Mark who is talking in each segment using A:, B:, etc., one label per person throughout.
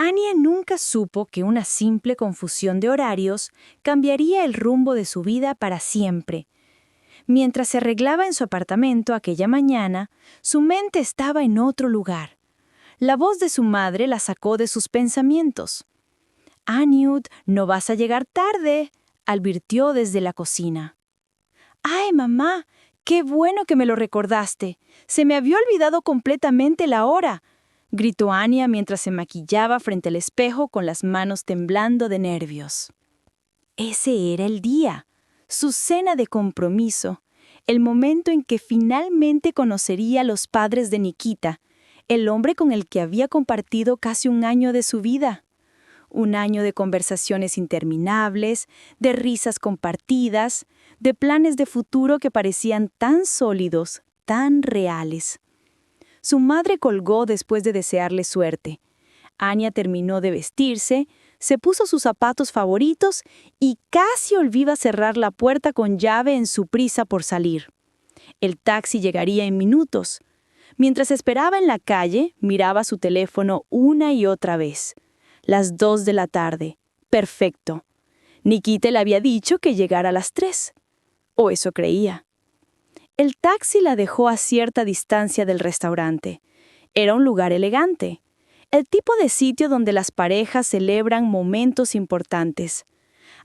A: Anya nunca supo que una simple confusión de horarios cambiaría el rumbo de su vida para siempre. Mientras se arreglaba en su apartamento aquella mañana, su mente estaba en otro lugar. La voz de su madre la sacó de sus pensamientos. «Aniud, no vas a llegar tarde», advirtió desde la cocina. «¡Ay, mamá! ¡Qué bueno que me lo recordaste! Se me había olvidado completamente la hora», gritó Anya mientras se maquillaba frente al espejo con las manos temblando de nervios. Ese era el día, su cena de compromiso, el momento en que finalmente conocería a los padres de Nikita, el hombre con el que había compartido casi un año de su vida. Un año de conversaciones interminables, de risas compartidas, de planes de futuro que parecían tan sólidos, tan reales. Su madre colgó después de desearle suerte. Anya terminó de vestirse, se puso sus zapatos favoritos y casi olvida cerrar la puerta con llave en su prisa por salir. El taxi llegaría en minutos. Mientras esperaba en la calle, miraba su teléfono una y otra vez. Las 2 de la tarde. Perfecto. Nikita le había dicho que llegara a las 3. O eso creía. El taxi la dejó a cierta distancia del restaurante. Era un lugar elegante. El tipo de sitio donde las parejas celebran momentos importantes.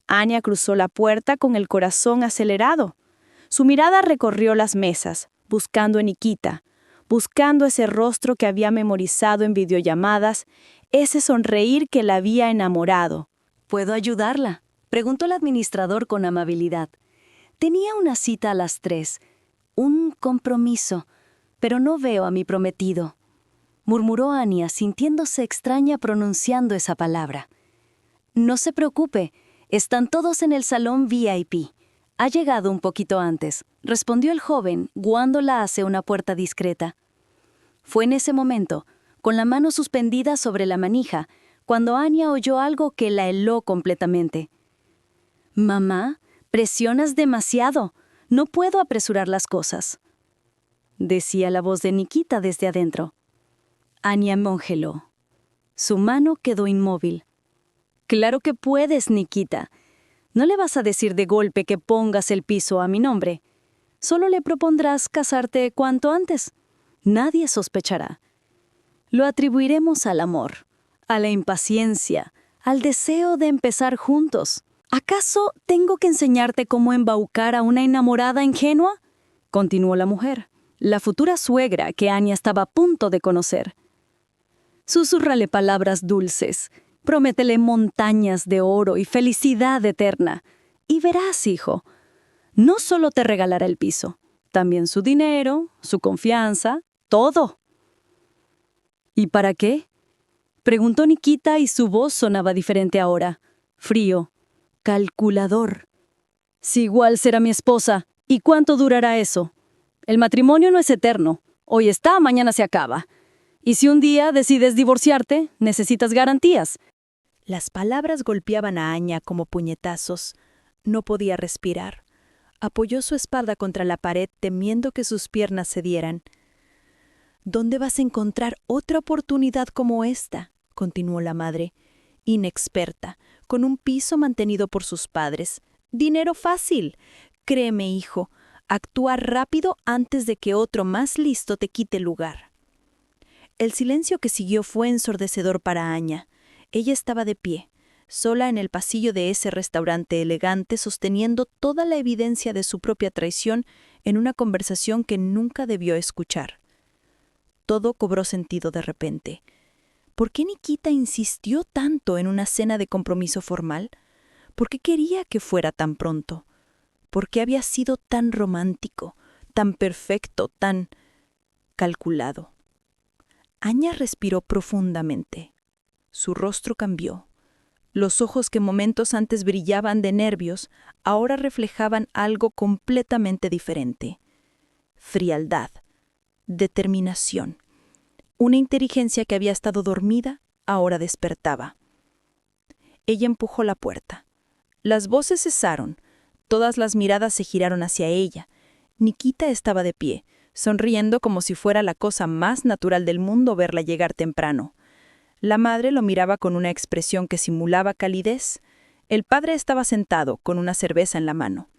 A: Anya cruzó la puerta con el corazón acelerado. Su mirada recorrió las mesas, buscando a Nikita, buscando ese rostro que había memorizado en videollamadas, ese sonreír que la había enamorado.
B: ¿Puedo ayudarla?, preguntó el administrador con amabilidad. Tenía una cita a las 3, un compromiso, pero no veo a mi prometido, murmuró Anya, sintiéndose extraña pronunciando esa palabra. No se preocupe, están todos en el salón VIP. Ha llegado un poquito antes, respondió el joven, guiándola hacia una puerta discreta. Fue en ese momento, con la mano suspendida sobre la manija, cuando Anya oyó algo que la heló completamente. «Mamá, presionas demasiado. No puedo apresurar las cosas», decía la voz de Nikita desde adentro. Anya congeló. Su mano quedó inmóvil. «Claro que puedes, Nikita. No le vas a decir de golpe que pongas el piso a mi nombre. Solo le propondrás casarte cuanto antes. Nadie sospechará. Lo atribuiremos al amor, a la impaciencia, al deseo de empezar juntos. ¿Acaso tengo que enseñarte cómo embaucar a una enamorada ingenua?», continuó la mujer, la futura suegra que Anya estaba a punto de conocer. «Susúrrale palabras dulces, prométele montañas de oro y felicidad eterna. Y verás, hijo, no solo te regalará el piso, también su dinero, su confianza, todo». «¿Y para qué?», preguntó Nikita y su voz sonaba diferente ahora. Frío. Calculador. «Si igual será mi esposa, ¿y cuánto durará eso? El matrimonio no es eterno. Hoy está, mañana se acaba. Y si un día decides divorciarte, necesitas garantías».
A: Las palabras golpeaban a Anya como puñetazos. No podía respirar. Apoyó su espalda contra la pared temiendo que sus piernas cedieran. «¿Dónde vas a encontrar otra oportunidad como esta?», continuó la madre. «Inexperta, con un piso mantenido por sus padres. Dinero fácil. Créeme, hijo, actúa rápido antes de que otro más listo te quite el lugar». El silencio que siguió fue ensordecedor para Anya. Ella estaba de pie, sola en el pasillo de ese restaurante elegante, sosteniendo toda la evidencia de su propia traición en una conversación que nunca debió escuchar. Todo cobró sentido de repente. ¿Por qué Nikita insistió tanto en una cena de compromiso formal? ¿Por qué quería que fuera tan pronto? ¿Por qué había sido tan romántico, tan perfecto, tan calculado? Anya respiró profundamente. Su rostro cambió. Los ojos que momentos antes brillaban de nervios, ahora reflejaban algo completamente diferente. Frialdad, determinación. Una inteligencia que había estado dormida, ahora despertaba. Ella empujó la puerta. Las voces cesaron. Todas las miradas se giraron hacia ella. Nikita estaba de pie, sonriendo como si fuera la cosa más natural del mundo verla llegar temprano. La madre lo miraba con una expresión que simulaba calidez. El padre estaba sentado, con una cerveza en la mano.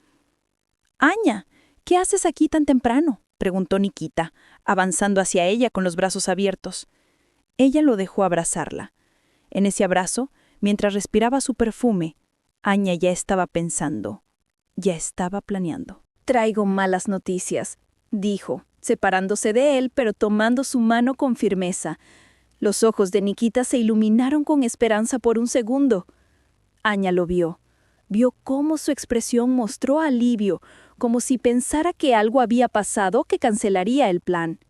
A: «Aña, ¿qué haces aquí tan temprano?», preguntó Nikita, avanzando hacia ella con los brazos abiertos. Ella lo dejó abrazarla. En ese abrazo, mientras respiraba su perfume, Aña ya estaba pensando, ya estaba planeando.
B: «Traigo malas noticias», dijo, separándose de él, pero tomando su mano con firmeza. Los ojos de Nikita se iluminaron con esperanza por un segundo. Aña lo vio. Vio cómo su expresión mostró alivio, como si pensara que algo había pasado que cancelaría el plan.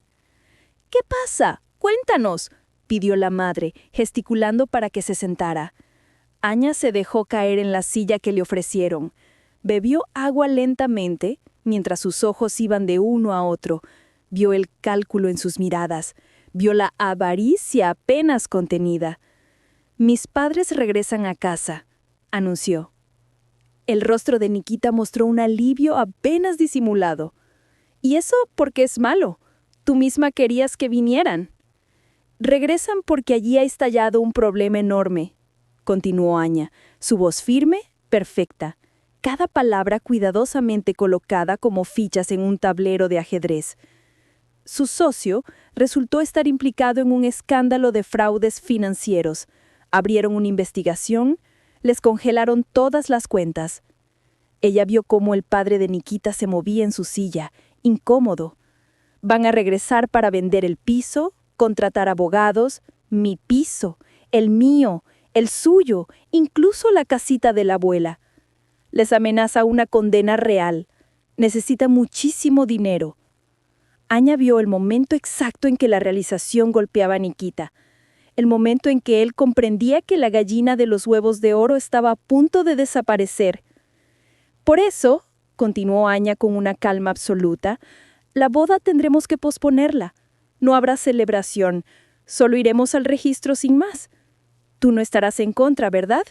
B: «¿Qué pasa? Cuéntanos», pidió la madre, gesticulando para que se sentara. Aña se dejó caer en la silla que le ofrecieron. Bebió agua lentamente, mientras sus ojos iban de uno a otro. Vio el cálculo en sus miradas. Vio la avaricia apenas contenida. «Mis padres regresan a casa», anunció. El rostro de Nikita mostró un alivio apenas disimulado. «¿Y eso por qué es malo? Tú misma querías que vinieran». «Regresan porque allí ha estallado un problema enorme», continuó Aña, su voz firme, perfecta, cada palabra cuidadosamente colocada como fichas en un tablero de ajedrez. Su socio resultó estar implicado en un escándalo de fraudes financieros. Abrieron una investigación, les congelaron todas las cuentas. Ella vio cómo el padre de Nikita se movía en su silla, incómodo. Van a regresar para vender el piso, contratar abogados, mi piso, el mío, el suyo, incluso la casita de la abuela. Les amenaza una condena real. Necesita muchísimo dinero. Aña vio el momento exacto en que la realización golpeaba a Nikita. El momento en que él comprendía que la gallina de los huevos de oro estaba a punto de desaparecer. «Por eso», continuó Aña con una calma absoluta, «la boda tendremos que posponerla. No habrá celebración, solo iremos al registro sin más. Tú no estarás en contra, ¿verdad?».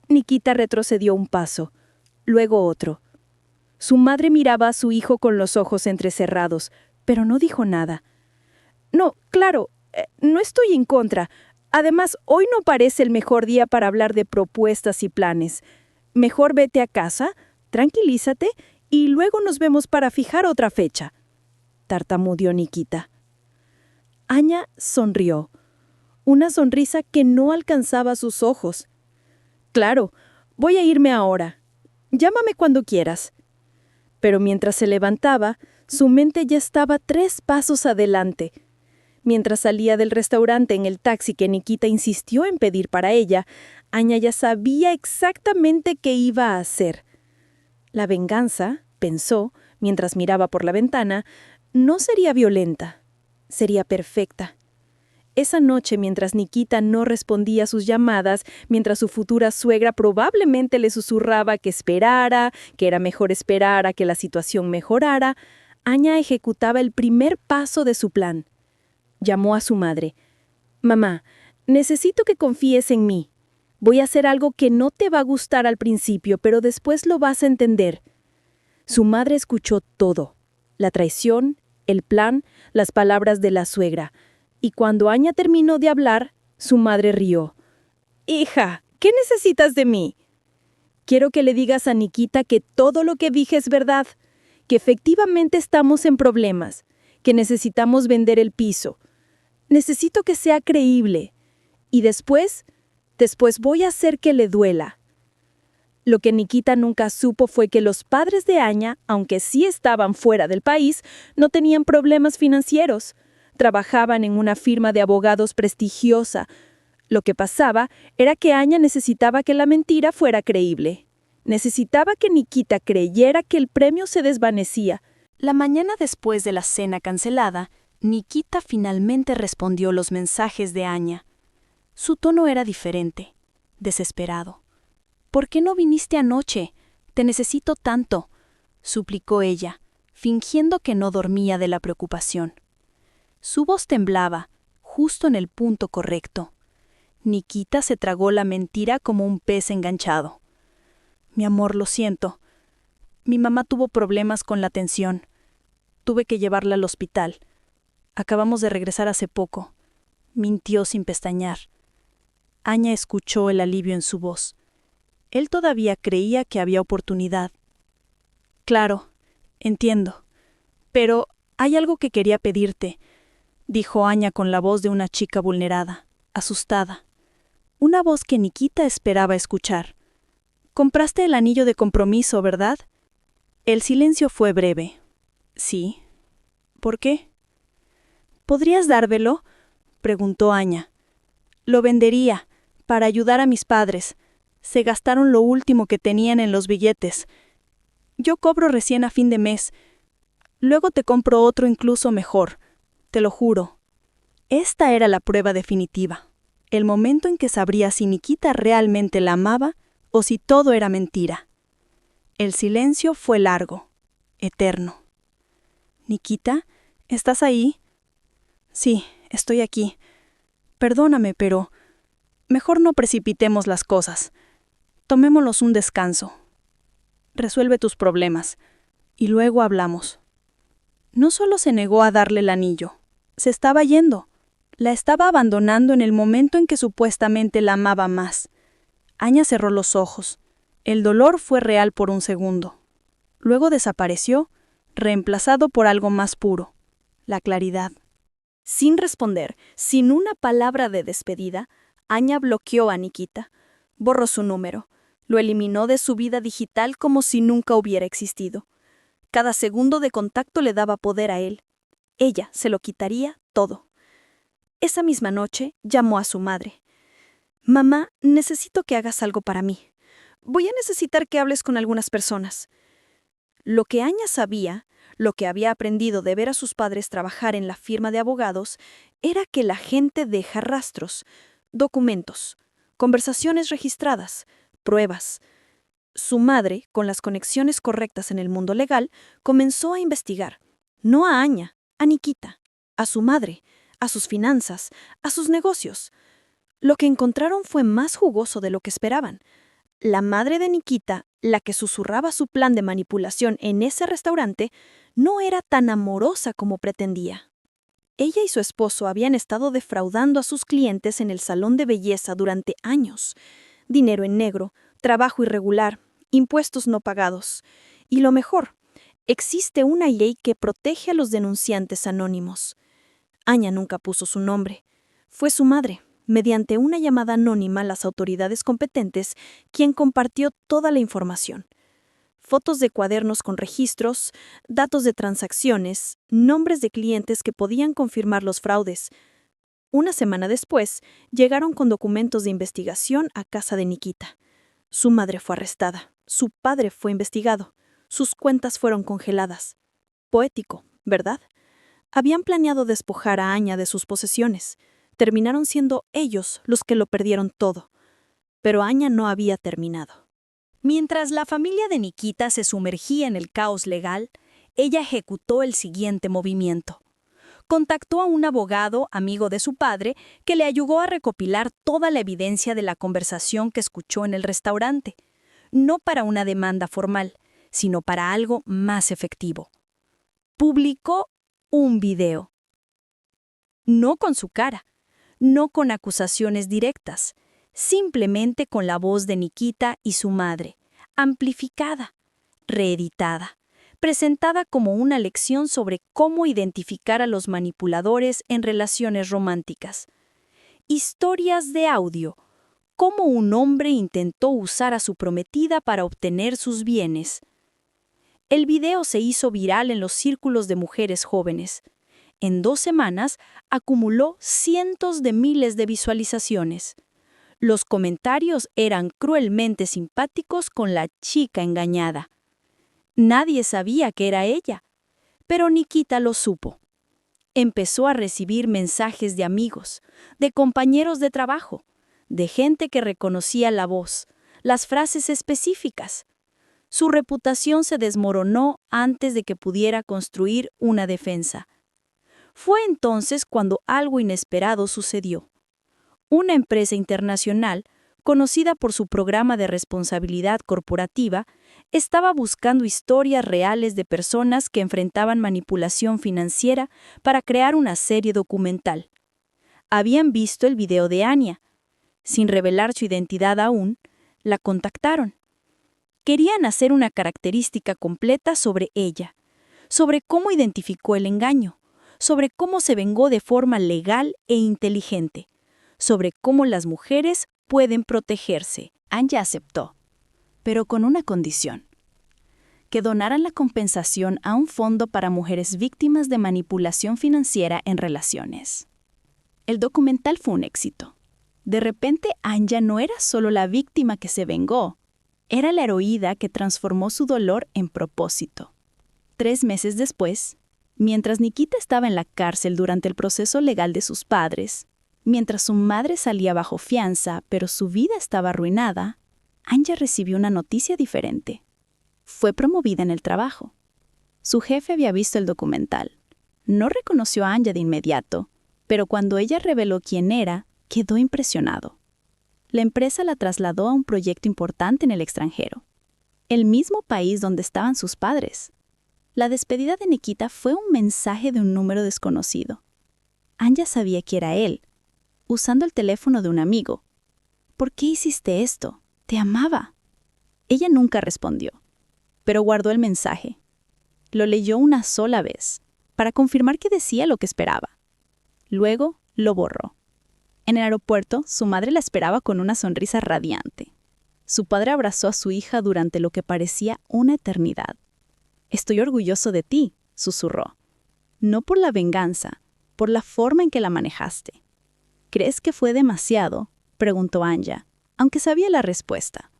B: Nikita retrocedió un paso, luego otro. Su madre miraba a su hijo con los ojos entrecerrados, pero no dijo nada. «No, claro, no estoy en contra. Además, hoy no parece el mejor día para hablar de propuestas y planes. Mejor vete a casa, tranquilízate y luego nos vemos para fijar otra fecha», tartamudeó Nikita. Aña sonrió, una sonrisa que no alcanzaba sus ojos. «Claro, voy a irme ahora. Llámame cuando quieras». Pero mientras se levantaba, su mente ya estaba 3 pasos adelante. Mientras salía del restaurante en el taxi que Nikita insistió en pedir para ella, Aña ya sabía exactamente qué iba a hacer. La venganza, pensó, mientras miraba por la ventana, no sería violenta, sería perfecta. Esa noche, mientras Nikita no respondía a sus llamadas, mientras su futura suegra probablemente le susurraba que esperara, que era mejor esperar a que la situación mejorara, Aña ejecutaba el primer paso de su plan. Llamó a su madre. «Mamá, necesito que confíes en mí. Voy a hacer algo que no te va a gustar al principio, pero después lo vas a entender». Su madre escuchó todo: la traición, el plan, las palabras de la suegra. Y cuando Aña terminó de hablar, su madre rió. «Hija, ¿qué necesitas de mí?». «Quiero que le digas a Nikita que todo lo que dije es verdad, que efectivamente estamos en problemas, que necesitamos vender el piso. Necesito que sea creíble. Y después voy a hacer que le duela». Lo que Nikita nunca supo fue que los padres de Aña, aunque sí estaban fuera del país, no tenían problemas financieros. Trabajaban en una firma de abogados prestigiosa. Lo que pasaba era que Aña necesitaba que la mentira fuera creíble. Necesitaba que Nikita creyera que el premio se desvanecía. La mañana después de la cena cancelada, Nikita finalmente respondió los mensajes de Aña. Su tono era diferente, desesperado. «¿Por qué no viniste anoche? Te necesito tanto», suplicó ella, fingiendo que no dormía de la preocupación. Su voz temblaba, justo en el punto correcto. Nikita se tragó la mentira como un pez enganchado. «Mi amor, lo siento. Mi mamá tuvo problemas con la tensión. Tuve que llevarla al hospital. Acabamos de regresar hace poco.
C: mintió sin pestañear. Aña escuchó el alivio en su voz. Él todavía creía que había oportunidad. Claro, entiendo. Pero hay algo que quería pedirte, dijo Aña con la voz de una chica vulnerada, asustada. Una voz que Nikita esperaba escuchar. Compraste el anillo de compromiso, ¿verdad? El silencio fue breve. Sí. ¿Por qué? ¿Podrías dármelo?, preguntó Aña. Lo vendería, para ayudar a mis padres. Se gastaron lo último que tenían en los billetes. Yo cobro recién a fin de mes. Luego te compro otro incluso mejor, te lo juro. Esta era la prueba definitiva, el momento en que sabría si Nikita realmente la amaba o si todo era mentira. El silencio fue largo, eterno. «Nikita, ¿estás ahí?» «Sí, estoy aquí. Perdóname, pero mejor no precipitemos las cosas. Tomémonos un descanso. Resuelve tus problemas, y luego hablamos». No solo se negó a darle el anillo, se estaba yendo. La estaba abandonando en el momento en que supuestamente la amaba más. Aña cerró los ojos. El dolor fue real por un segundo. Luego desapareció, reemplazado por algo más puro, la claridad.
B: Sin responder, sin una palabra de despedida, Aña bloqueó a Nikita. Borró su número. Lo eliminó de su vida digital como si nunca hubiera existido. Cada segundo de contacto le daba poder a él. Ella se lo quitaría todo. Esa misma noche llamó a su madre. «Mamá, necesito que hagas algo para mí. Voy a necesitar que hables con algunas personas». Lo que Aña sabía, lo que había aprendido de ver a sus padres trabajar en la firma de abogados, era que la gente deja rastros, documentos, conversaciones registradas, pruebas. Su madre, con las conexiones correctas en el mundo legal, comenzó a investigar. No a Aña, a Nikita, a su madre, a sus finanzas, a sus negocios. Lo que encontraron fue más jugoso de lo que esperaban. La madre de Nikita, la que susurraba su plan de manipulación en ese restaurante, no era tan amorosa como pretendía. Ella y su esposo habían estado defraudando a sus clientes en el salón de belleza durante años. Dinero en negro, trabajo irregular, impuestos no pagados. Y lo mejor, existe una ley que protege a los denunciantes anónimos. Aña nunca puso su nombre. Fue su madre, mediante una llamada anónima a las autoridades competentes, quien compartió toda la información. Fotos de cuadernos con registros, datos de transacciones, nombres de clientes que podían confirmar los fraudes. Una semana después, llegaron con documentos de investigación a casa de Nikita. Su madre fue arrestada, su padre fue investigado, sus cuentas fueron congeladas. Poético, ¿verdad? Habían planeado despojar a Aña de sus posesiones. Terminaron siendo ellos los que lo perdieron todo. Pero Aña no había terminado. Mientras la familia de Nikita se sumergía en el caos legal, ella ejecutó el siguiente movimiento. Contactó a un abogado, amigo de su padre, que le ayudó a recopilar toda la evidencia de la conversación que escuchó en el restaurante, no para una demanda formal, sino para algo más efectivo. Publicó un video. No con su cara, no con acusaciones directas, simplemente con la voz de Nikita y su madre, amplificada, reeditada, presentada como una lección sobre cómo identificar a los manipuladores en relaciones románticas. Historias de audio, cómo un hombre intentó usar a su prometida para obtener sus bienes. El video se hizo viral en los círculos de mujeres jóvenes. En 2 semanas acumuló cientos de miles de visualizaciones. Los comentarios eran cruelmente simpáticos con la chica engañada. Nadie sabía que era ella, pero Nikita lo supo. Empezó a recibir mensajes de amigos, de compañeros de trabajo, de gente que reconocía la voz, las frases específicas. Su reputación se desmoronó antes de que pudiera construir una defensa. Fue entonces cuando algo inesperado sucedió. Una empresa internacional, conocida por su programa de responsabilidad corporativa, estaba buscando historias reales de personas que enfrentaban manipulación financiera para crear una serie documental.
A: habían visto el video de Anya. Sin revelar su identidad aún, la contactaron. Querían hacer una característica completa sobre ella, sobre cómo identificó el engaño, sobre cómo se vengó de forma legal e inteligente, sobre cómo las mujeres pueden protegerse.
B: Anya aceptó, pero con una condición: que donaran la compensación a un fondo para mujeres víctimas de manipulación financiera en relaciones. El documental fue un éxito. De repente, Anya no era solo la víctima que se vengó, era la heroína que transformó su dolor en propósito. 3 meses después, mientras Nikita estaba en la cárcel durante el proceso legal de sus padres, mientras su madre salía bajo fianza, pero su vida estaba arruinada, Anya recibió una noticia diferente. Fue promovida en el trabajo. Su jefe había visto el documental. No reconoció a Anya de inmediato, pero cuando ella reveló quién era, quedó impresionado. La empresa la trasladó a un proyecto importante en el extranjero, el mismo país donde estaban sus padres. La despedida de Nikita fue un mensaje de un número desconocido. Anya sabía que era él, usando el teléfono de un amigo. ¿Por qué hiciste esto? Te amaba. Ella nunca respondió, pero guardó el mensaje. Lo leyó una sola vez, para confirmar que decía lo que esperaba. Luego lo borró. En el aeropuerto, su madre la esperaba con una sonrisa radiante. Su padre abrazó a su hija durante lo que parecía una eternidad. «Estoy orgulloso de ti», susurró. «No por la venganza, por la forma en que la manejaste». «¿Crees que fue demasiado?», preguntó Anya, aunque sabía la respuesta.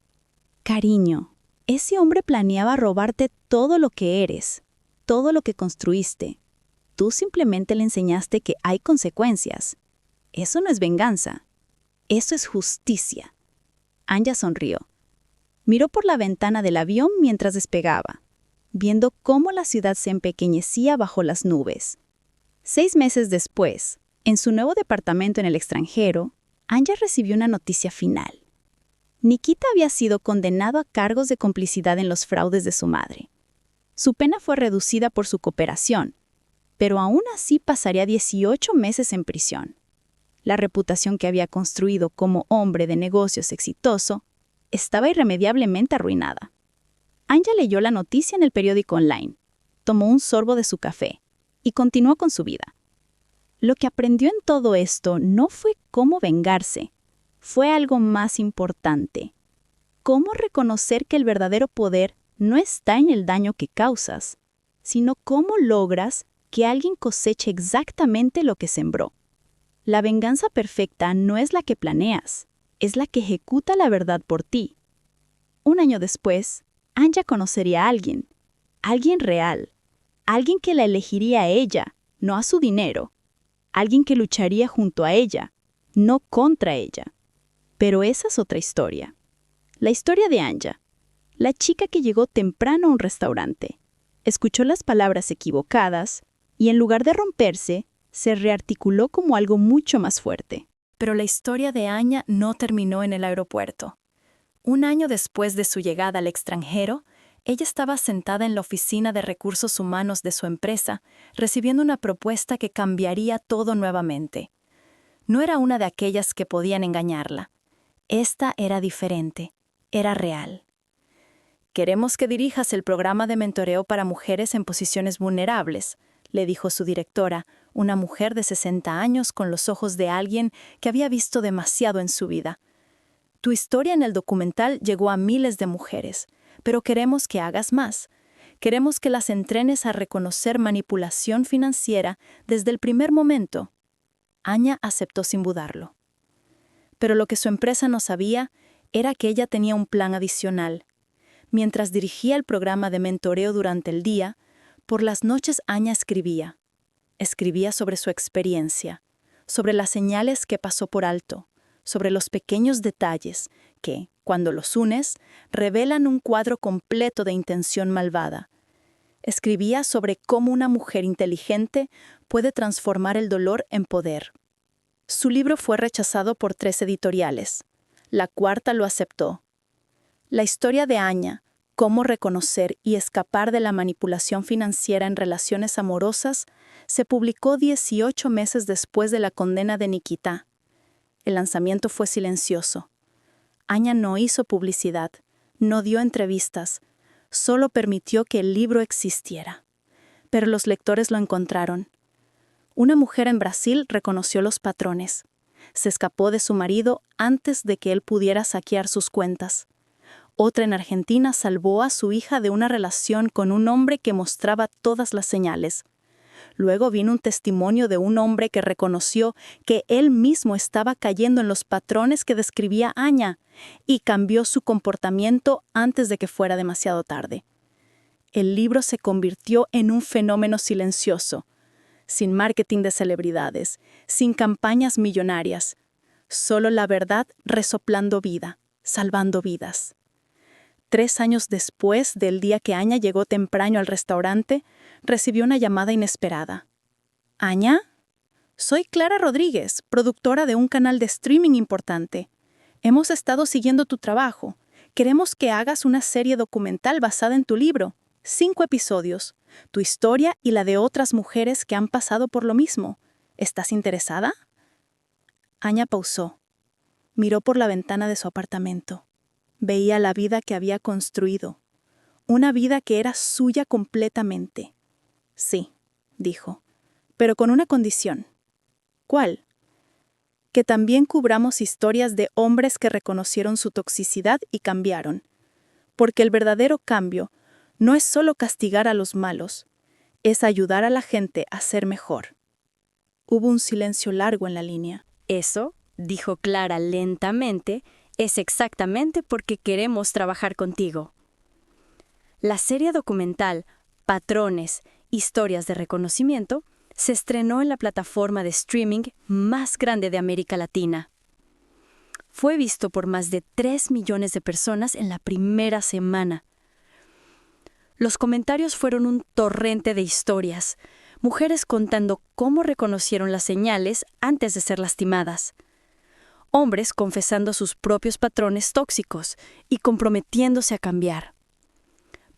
B: «Cariño, ese hombre planeaba robarte todo lo que eres, todo lo que construiste. Tú simplemente le enseñaste que hay consecuencias. Eso no es venganza. Eso es justicia». Anya sonrió. Miró por la ventana del avión mientras despegaba, viendo cómo la ciudad se empequeñecía bajo las nubes. 6 meses después, en su nuevo departamento en el extranjero, Anya recibió una noticia final. Nikita había sido condenado a cargos de complicidad en los fraudes de su madre. Su pena fue reducida por su cooperación, pero aún así pasaría 18 meses en prisión. La reputación que había construido como hombre de negocios exitoso estaba irremediablemente arruinada. Anya leyó la noticia en el periódico online, tomó un sorbo de su café y continuó con su vida. Lo que aprendió en todo esto no fue cómo vengarse, fue algo más importante. Cómo reconocer que el verdadero poder no está en el daño que causas, sino cómo logras que alguien coseche exactamente lo que sembró. La venganza perfecta no es la que planeas, es la que ejecuta la verdad por ti. 1 año después, Anya conocería a alguien real, alguien que la elegiría a ella, no a su dinero, alguien que lucharía junto a ella, no contra ella. Pero esa es otra historia. La historia de Anya, la chica que llegó temprano a un restaurante, escuchó las palabras equivocadas y en lugar de romperse, se rearticuló como algo mucho más fuerte.
A: Pero la historia de Anya no terminó en el aeropuerto. 1 año después de su llegada al extranjero, ella estaba sentada en la oficina de recursos humanos de su empresa, recibiendo una propuesta que cambiaría todo nuevamente. No era una de aquellas que podían engañarla. Esta era diferente, era real. «Queremos que dirijas el programa de mentoreo para mujeres en posiciones vulnerables», le dijo su directora, una mujer de 60 años con los ojos de alguien que había visto demasiado en su vida. «Tu historia en el documental llegó a miles de mujeres, pero queremos que hagas más. Queremos que las entrenes a reconocer manipulación financiera desde el primer momento». Anya aceptó sin dudarlo. Pero lo que su empresa no sabía era que ella tenía un plan adicional. Mientras dirigía el programa de mentoreo durante el día, por las noches Anya escribía. Escribía sobre su experiencia, sobre las señales que pasó por alto, sobre los pequeños detalles que, cuando los unes, revelan un cuadro completo de intención malvada. Escribía sobre cómo una mujer inteligente puede transformar el dolor en poder. Su libro fue rechazado por 3 editoriales. La 4ª lo aceptó. La historia de Anya, cómo reconocer y escapar de la manipulación financiera en relaciones amorosas,
C: Se publicó 18 meses después de la condena de Nikita. El lanzamiento fue silencioso. Anya no hizo publicidad, no dio entrevistas, solo permitió que el libro existiera. Pero los lectores lo encontraron. Una mujer en Brasil reconoció los patrones. Se escapó de su marido antes de que él pudiera saquear sus cuentas. Otra en Argentina salvó a su hija de una relación con un hombre que mostraba todas las señales. Luego vino un testimonio de un hombre que reconoció que él mismo estaba cayendo en los patrones que describía Anya y cambió su comportamiento antes de que fuera demasiado tarde. El libro se convirtió en un fenómeno silencioso, sin marketing de celebridades, sin campañas millonarias, solo la verdad resoplando vida, salvando vidas. 3 años después del día que Anya llegó temprano al restaurante, recibió una llamada inesperada. ¿Anya? Soy Clara Rodríguez, productora de un canal de streaming importante. Hemos estado siguiendo tu trabajo. Queremos que hagas una serie documental basada en tu libro. 5 episodios. Tu historia y la de otras mujeres que han pasado por lo mismo. ¿Estás interesada? Anya pausó. Miró por la ventana de su apartamento. Veía la vida que había construido. Una vida que era suya completamente. Sí, dijo, pero con una condición. ¿Cuál? Que también cubramos historias de hombres que reconocieron su toxicidad y cambiaron. Porque el verdadero cambio no es solo castigar a los malos, es ayudar a la gente a ser mejor. Hubo un silencio largo en la línea.
B: Eso, dijo Clara lentamente, es exactamente porque queremos trabajar contigo. La serie documental Patrones, Historias de Reconocimiento se estrenó en la plataforma de streaming más grande de América Latina. Fue visto por más de 3 millones de personas en la primera semana. Los comentarios fueron un torrente de historias, mujeres contando cómo reconocieron las señales antes de ser lastimadas. Hombres confesando sus propios patrones tóxicos y comprometiéndose a cambiar.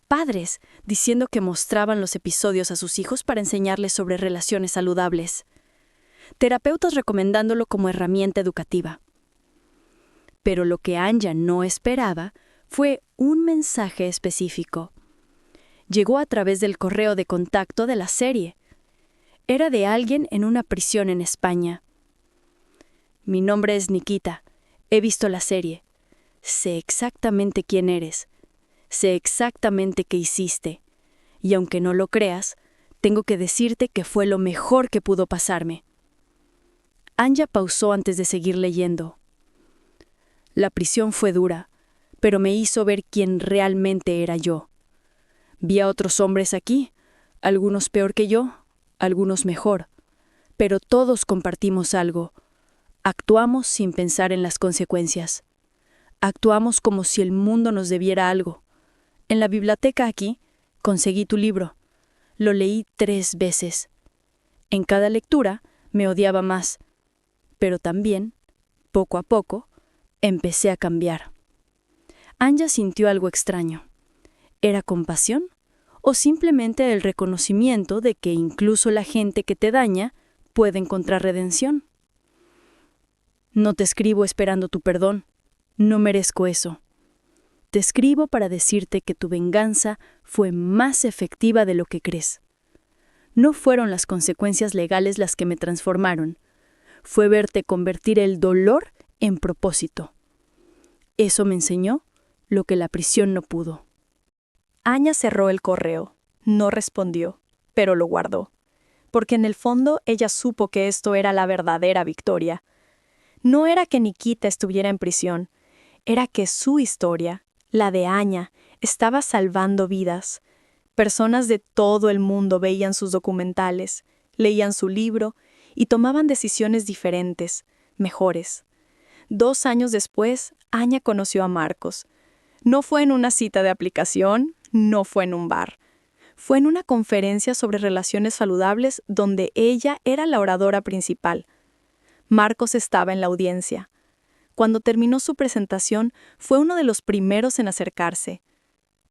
B: Padres diciendo que mostraban los episodios a sus hijos para enseñarles sobre relaciones saludables. Terapeutas recomendándolo como herramienta educativa. Pero lo que Anya no esperaba fue un mensaje específico. Llegó a través del correo de contacto de la serie. Era de alguien en una prisión en España. Mi nombre es Nikita. He visto la serie. Sé exactamente quién eres. Sé exactamente qué hiciste. Y aunque no lo creas, tengo que decirte que fue lo mejor que pudo pasarme. Anya pausó antes de seguir leyendo. La prisión fue dura, pero me hizo ver quién realmente era yo. Vi a otros hombres aquí, algunos peor que yo, algunos mejor, pero todos compartimos algo. Actuamos sin pensar en las consecuencias. Actuamos como si el mundo nos debiera algo. En la biblioteca aquí, conseguí tu libro. Lo leí 3 veces. En cada lectura me odiaba más, pero también, poco a poco, empecé a cambiar. Anya sintió algo extraño. ¿Era compasión? ¿O simplemente el reconocimiento de que incluso la gente que te daña puede encontrar redención? No te escribo esperando tu perdón. No merezco eso. Te escribo para decirte que tu venganza fue más efectiva de lo que crees. No fueron las consecuencias legales las que me transformaron. Fue verte convertir el dolor en propósito. Eso me enseñó lo que la prisión no pudo.
C: Anya cerró el correo. No respondió, pero lo guardó. Porque en el fondo ella supo que esto era la verdadera victoria. No era que Nikita estuviera en prisión, era que su historia, la de Anya, estaba salvando vidas. Personas de todo el mundo veían sus documentales, leían su libro y tomaban decisiones diferentes, mejores. 2 años después, Anya conoció a Marcos. No fue en una cita de aplicación, no fue en un bar. Fue en una conferencia sobre relaciones saludables donde ella era la oradora principal. Marcos estaba en la audiencia. Cuando terminó su presentación, fue uno de los primeros en acercarse.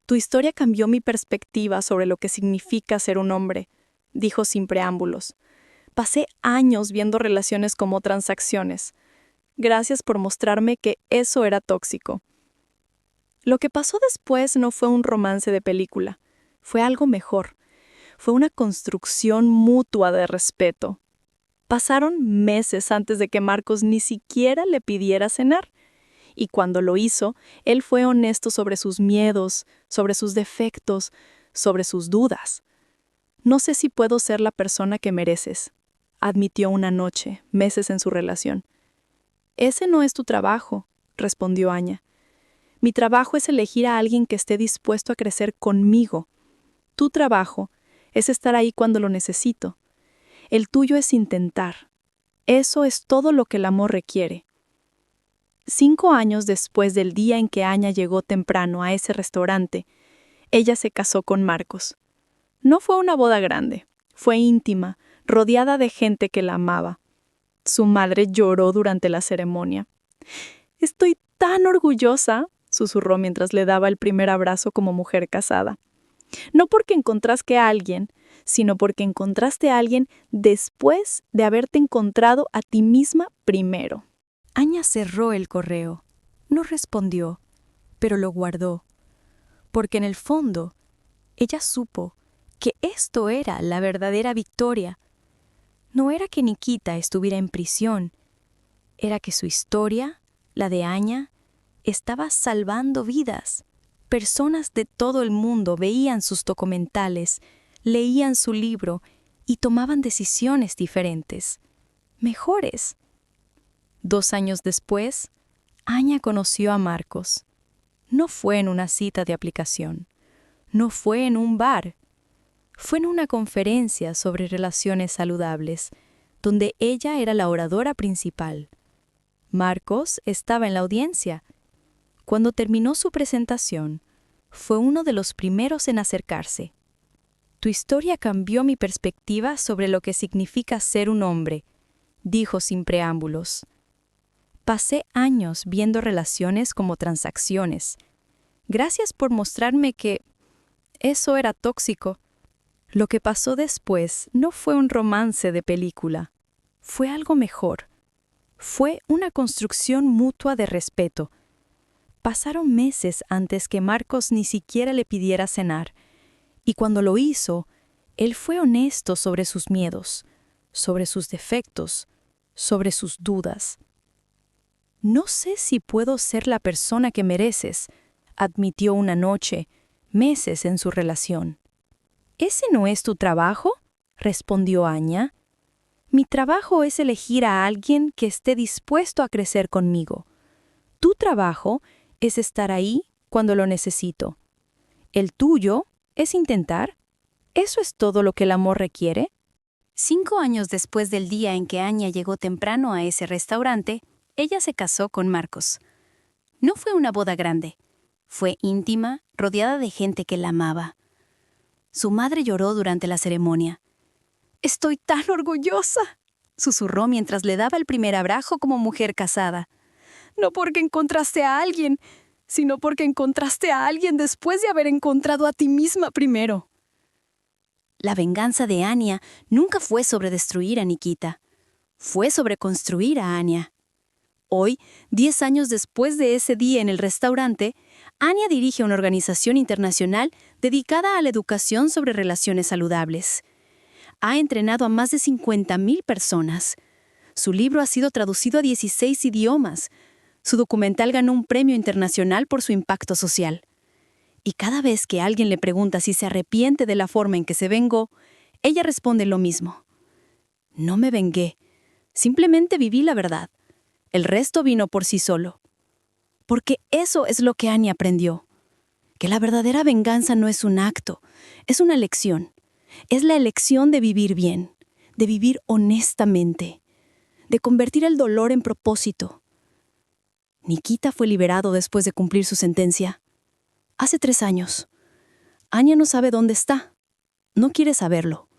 C: Tu historia cambió mi perspectiva sobre lo que significa ser un hombre. dijo sin preámbulos. Pasé años viendo relaciones como transacciones. Gracias por mostrarme que eso era tóxico. Lo que pasó después no fue un romance de película, fue algo mejor. Fue una construcción mutua de respeto. Pasaron meses antes de que Marcos ni siquiera le pidiera cenar. Y cuando lo hizo, él fue honesto sobre sus miedos, sobre sus defectos, sobre sus dudas. No sé si puedo ser la persona que mereces, admitió una noche, meses en su relación. Ese no es tu trabajo, respondió Anya. Mi trabajo es elegir a alguien que esté dispuesto a crecer conmigo. Tu trabajo es estar ahí cuando lo necesito. El tuyo es intentar. Eso es todo lo que el amor requiere. 5 años después del día en que Anya llegó temprano a ese restaurante, ella se casó con Marcos. No fue una boda grande, fue íntima, rodeada de gente que la amaba. Su madre lloró durante la ceremonia. «Estoy tan orgullosa», susurró mientras le daba el primer abrazo como mujer casada. No porque encontraste a alguien, sino porque encontraste a alguien después de haberte encontrado a ti misma primero.
A: Anya cerró el correo. No respondió, pero lo guardó. Porque en el fondo, ella supo que esto era la verdadera victoria. No era que Nikita estuviera en prisión, era que su historia, la de Anya, estaba salvando vidas. Personas de todo el mundo veían sus documentales, leían su libro y tomaban decisiones diferentes, mejores. 2 años después, Anya conoció a Marcos. No fue en una cita de aplicación, no fue en un bar, fue en una conferencia sobre relaciones saludables, donde ella era la oradora principal. Marcos estaba en la audiencia. Cuando terminó su presentación, fue uno de los primeros en acercarse. Tu historia cambió mi perspectiva sobre lo que significa ser un hombre, dijo sin preámbulos. Pasé años viendo relaciones como transacciones. Gracias por mostrarme que eso era tóxico. Lo que pasó después no fue un romance de película, fue algo mejor. Fue una construcción mutua de respeto. Pasaron meses antes que Marcos ni siquiera le pidiera cenar, y cuando lo hizo, él fue honesto sobre sus miedos, sobre sus defectos, sobre sus dudas. No sé si puedo ser la persona que mereces, admitió una noche, meses en su relación. ¿Ese no es tu trabajo?, respondió Anya. Mi trabajo es elegir a alguien que esté dispuesto a crecer conmigo. Tu trabajo es estar ahí cuando lo necesito. El tuyo es intentar. ¿Eso es todo lo que el amor requiere? 5 años después del día en que Anya llegó temprano a ese restaurante, ella se casó con Marcos. No fue una boda grande. Fue íntima, rodeada de gente que la amaba. Su madre lloró durante la ceremonia. «Estoy tan orgullosa», susurró mientras le daba el primer abrazo como mujer casada. «No porque encontraste a alguien, sino porque encontraste a alguien después de haber encontrado a ti misma primero». La venganza de Anya nunca fue sobre destruir a Nikita. Fue sobre construir a Anya. Hoy, 10 años después de ese día en el restaurante, Anya dirige una organización internacional dedicada a la educación sobre relaciones saludables. Ha entrenado a más de 50,000 personas. Su libro ha sido traducido a 16 idiomas. Su documental ganó un premio internacional por su impacto social. Y cada vez que alguien le pregunta si se arrepiente de la forma en que se vengó, ella responde lo mismo. No me vengué. Simplemente viví la verdad. El resto vino por sí solo. Porque eso es lo que Anya aprendió. Que la verdadera venganza no es un acto, es una elección. Es la elección de vivir bien, de vivir honestamente, de convertir el dolor en propósito. Nikita fue liberado después de cumplir su sentencia. Hace 3 años. Anya no sabe dónde está. No quiere saberlo.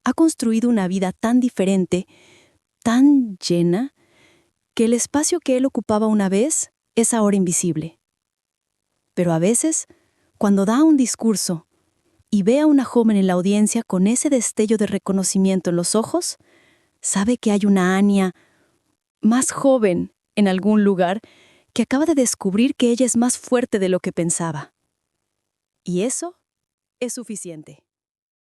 A: Ha construido una vida tan diferente, tan llena, que el espacio que él ocupaba una vez es ahora invisible. Pero a veces, cuando da un discurso, y ve a una joven en la audiencia con ese destello de reconocimiento en los ojos, sabe que hay una Anya más joven en algún lugar que acaba de descubrir que ella es más fuerte de lo que pensaba. Y eso es suficiente.